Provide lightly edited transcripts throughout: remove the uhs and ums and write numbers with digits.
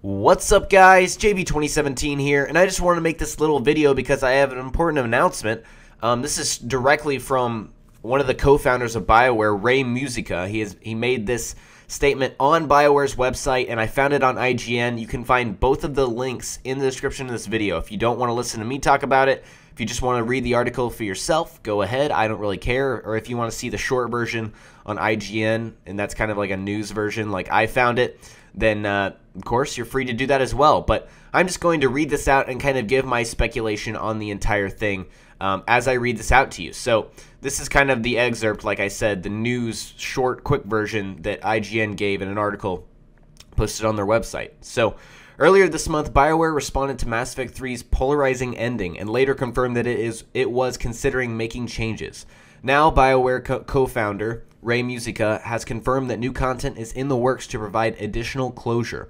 What's up, guys? JV2017 here, and I just wanted to make this little video because I have an important announcement. This is directly from one of the co-founders of Bioware, Ray Musica. He made this statement on Bioware's website, and I found it on IGN. You can find both of the links in the description of this video. If you don't want to listen to me talk about it, if you just want to read the article for yourself, go ahead. I don't really care. Or if you want to see the short version on IGN, and that's kind of like a news version like I found it, then of course you're free to do that as well. But I'm just going to read this out and kind of give my speculation on the entire thing as I read this out to you. So this is kind of the excerpt, like I said, the news short quick version that IGN gave in an article posted on their website. So earlier this month, Bioware responded to Mass Effect 3's polarizing ending and later confirmed that it was considering making changes. Now, Bioware co-founder Ray Musica has confirmed that new content is in the works to provide additional closure.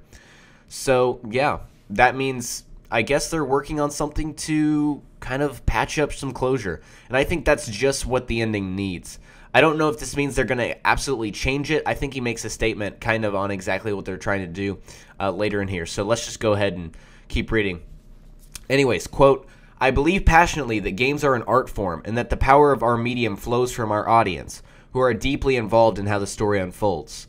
So, yeah, that means I guess they're working on something to kind of patch up some closure. And I think that's just what the ending needs. I don't know if this means they're going to absolutely change it. I think he makes a statement kind of on exactly what they're trying to do later in here. So let's just go ahead and keep reading. Anyways, quote, "I believe passionately that games are an art form and that the power of our medium flows from our audience, who are deeply involved in how the story unfolds,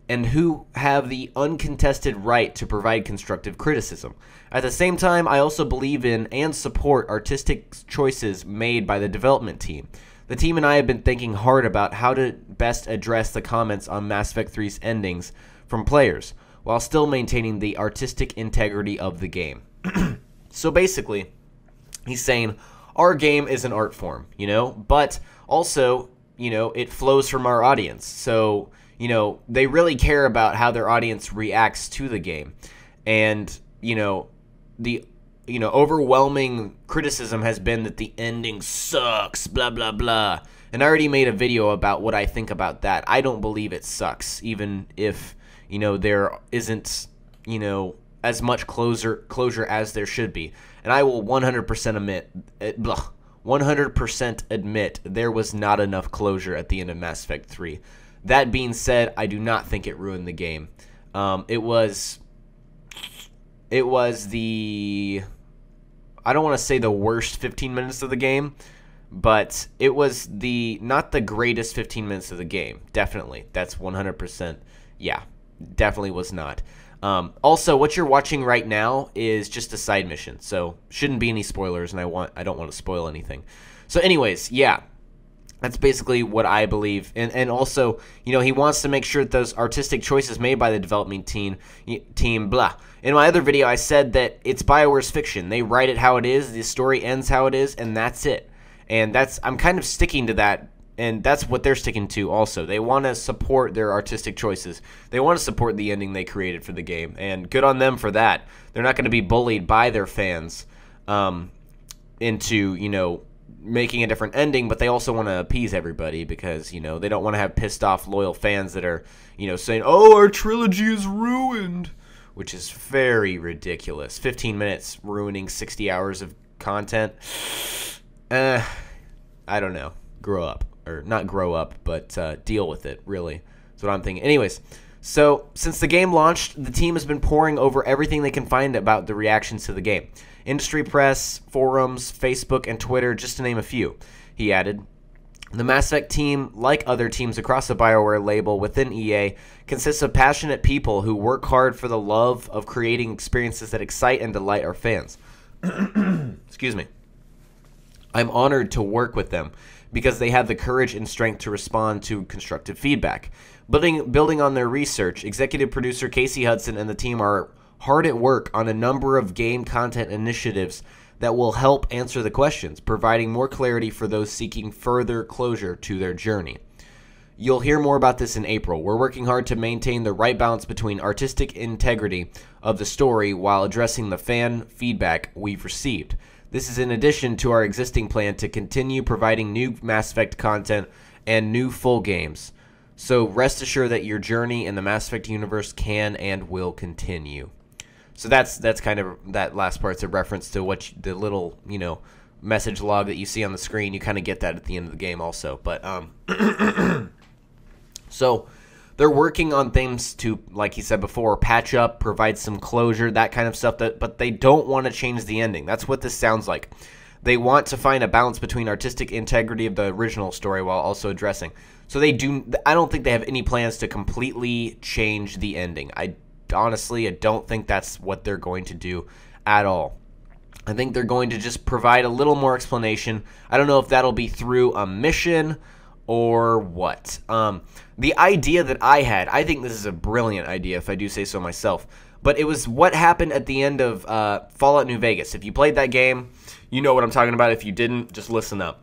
and who have the uncontested right to provide constructive criticism. At the same time, I also believe in and support artistic choices made by the development team. The team and I have been thinking hard about how to best address the comments on Mass Effect 3's endings from players, while still maintaining the artistic integrity of the game." So basically, he's saying our game is an art form, but also, it flows from our audience. So, they really care about how their audience reacts to the game. And, the overwhelming criticism has been that the ending sucks, blah, blah, blah. And I already made a video about what I think about that. I don't believe it sucks, even if, there isn't, as much closure as there should be. And I will 100% admit there was not enough closure at the end of Mass Effect 3. That being said, I do not think it ruined the game. It was the, I don't want to say the worst 15 minutes of the game, but it was not the greatest 15 minutes of the game. Definitely. That's 100%. Yeah, definitely was not. Also, what you're watching right now is just a side mission, so shouldn't be any spoilers, and I don't want to spoil anything. So anyways, yeah, that's basically what I believe. And also, he wants to make sure that those artistic choices made by the development team, blah. In my other video, I said that it's Bioware's fiction. They write it how it is, the story ends how it is, and that's it. And I'm kind of sticking to that. And that's what they're sticking to also. They want to support their artistic choices. They want to support the ending they created for the game. And good on them for that. They're not going to be bullied by their fans into, making a different ending. But they also want to appease everybody because, they don't want to have pissed off loyal fans that are, saying, "Oh, our trilogy is ruined." Which is very ridiculous. 15 minutes ruining 60 hours of content. I don't know. Grow up. Or not grow up, but deal with it, really. That's what I'm thinking. Anyways, so since the game launched, the team has been poring over everything they can find about the reactions to the game. Industry press, forums, Facebook, and Twitter, just to name a few. He added, "The Mass Effect team, like other teams across the Bioware label within EA, consists of passionate people who work hard for the love of creating experiences that excite and delight our fans." Excuse me. "I'm honored to work with them because they have the courage and strength to respond to constructive feedback. Building on their research, executive producer Casey Hudson and the team are hard at work on a number of game content initiatives that will help answer the questions, providing more clarity for those seeking further closure to their journey. You'll hear more about this in April. We're working hard to maintain the right balance between artistic integrity of the story while addressing the fan feedback we've received. This is in addition to our existing plan to continue providing new Mass Effect content and new full games. So rest assured that your journey in the Mass Effect universe can and will continue." So that's kind of, that last part's a reference to the little, message log that you see on the screen. You kind of get that at the end of the game also. But, so they're working on things to, like he said before, patch up, provide some closure, that kind of stuff, but they don't want to change the ending. That's what this sounds like. They want to find a balance between artistic integrity of the original story while also addressing. So I don't think they have any plans to completely change the ending. Honestly, I don't think that's what they're going to do at all. I think they're going to just provide a little more explanation. I don't know if that'll be through a mission or what. The idea that I had, I think this is a brilliant idea if I do say so myself, but it was what happened at the end of Fallout New Vegas. If you played that game, you know what I'm talking about. If you didn't, just listen up.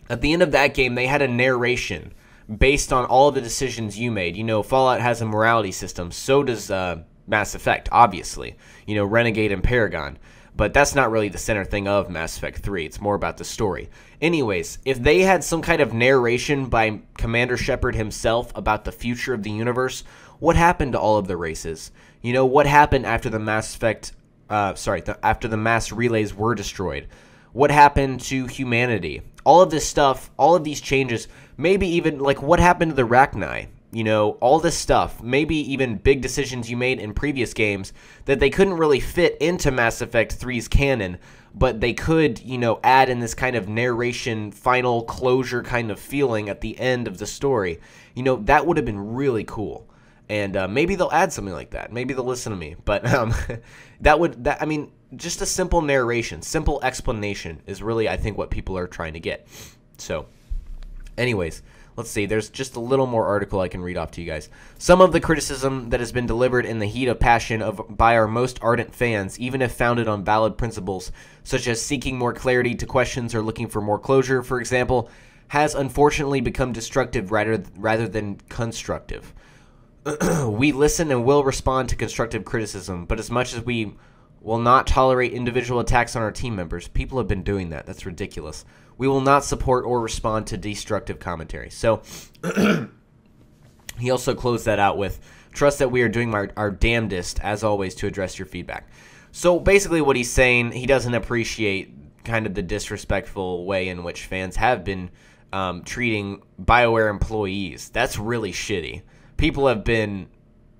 At the end of that game, they had a narration based on all of the decisions you made. You know, Fallout has a morality system. So does Mass Effect, obviously. You know, Renegade and Paragon. But that's not really the center thing of Mass Effect 3. It's more about the story. Anyways, if they had some kind of narration by Commander Shepard himself about the future of the universe, what happened to all of the races? You know, what happened after the Mass Effect... after the mass relays were destroyed? What happened to humanity? All of this stuff, all of these changes, maybe even, like, what happened to the Rachni? You know, all this stuff, maybe even big decisions you made in previous games that they couldn't really fit into Mass Effect 3's canon, but they could, you know, add in this kind of narration, final closure kind of feeling at the end of the story. You know, that would have been really cool. And maybe they'll add something like that. Maybe they'll listen to me. But I mean, just a simple narration, simple explanation is really, I think, what people are trying to get. So, anyways, let's see. There's just a little more article I can read off to you guys. Some of the criticism that has been delivered in the heat of passion by our most ardent fans, even if founded on valid principles, such as seeking more clarity to questions or looking for more closure, for example, has unfortunately become destructive rather than constructive. We listen and will respond to constructive criticism, but as much as we will not tolerate individual attacks on our team members, people have been doing that. That's ridiculous. We will not support or respond to destructive commentary. So, he also closed that out with, trust that we are doing our damnedest, as always, to address your feedback. So, basically what he's saying, he doesn't appreciate kind of the disrespectful way in which fans have been treating Bioware employees. That's really shitty. People have been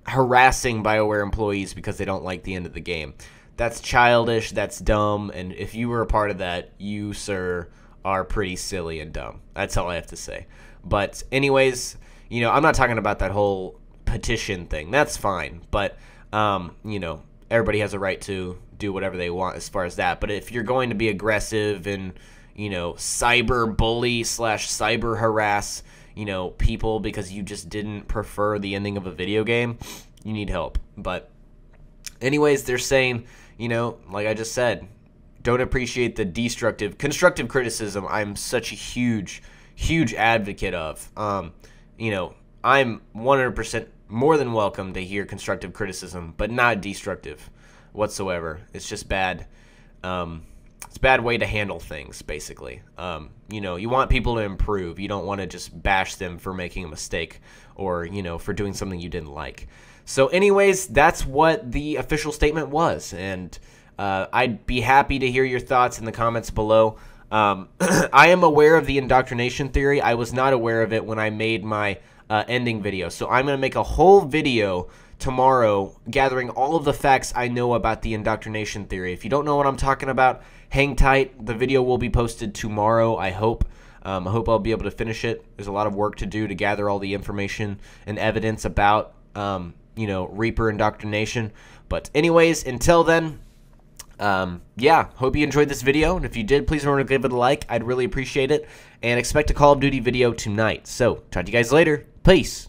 harassing Bioware employees because they don't like the end of the game. That's childish, that's dumb, and if you were a part of that, you, sir, are pretty silly and dumb. That's all I have to say. But anyways, you know, I'm not talking about that whole petition thing. That's fine, but, you know, everybody has a right to do whatever they want as far as that. But if you're going to be aggressive and, you know, cyber bully / cyber harass, you know, people because you just didn't prefer the ending of a video game, you need help. But anyways, they're saying, you know, like I just said, don't appreciate the constructive criticism. I'm such a huge advocate of. You know, I'm 100% more than welcome to hear constructive criticism, but not destructive whatsoever. It's just bad. It's a bad way to handle things, basically. You know, you want people to improve. You don't want to just bash them for making a mistake or, you know, for doing something you didn't like. So anyways, that's what the official statement was, and I'd be happy to hear your thoughts in the comments below. I am aware of the indoctrination theory. I was not aware of it when I made my ending video, so I'm going to make a whole video tomorrow gathering all of the facts I know about the indoctrination theory. If you don't know what I'm talking about, hang tight. The video will be posted tomorrow, I hope. I hope I'll be able to finish it. There's a lot of work to do to gather all the information and evidence about, you know, Reaper indoctrination. But anyways, until then, yeah, hope you enjoyed this video. And if you did, please remember to give it a like. I'd really appreciate it. And expect a Call of Duty video tonight. So, talk to you guys later. Peace.